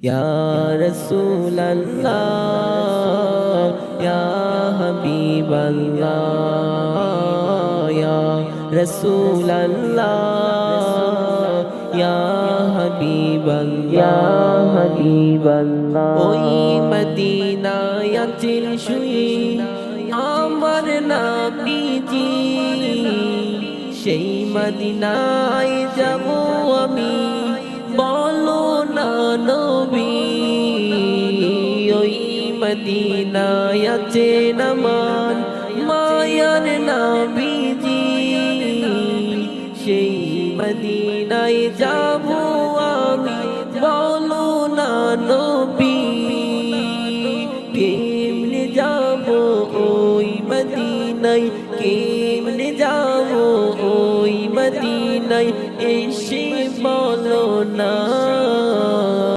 ইয়া রাসূলাল্লাহ ইয়া হাবিবাল্লাহ ইয়া রাসূলাল্লাহ ইয়া হাবিবাল্লাহ ওই মদিনায় আছেন শুয়ে আমার নবীজি সেই মদিনায় যাব আমি বলো না নবী ওই মদিনায় আছেন আমার মায়ার নবীজি সেই মদিনায় যাব আমি বলো না নবী কেমনে যাব ওই মদিনায় কেমনে যাব ওই মদিনায়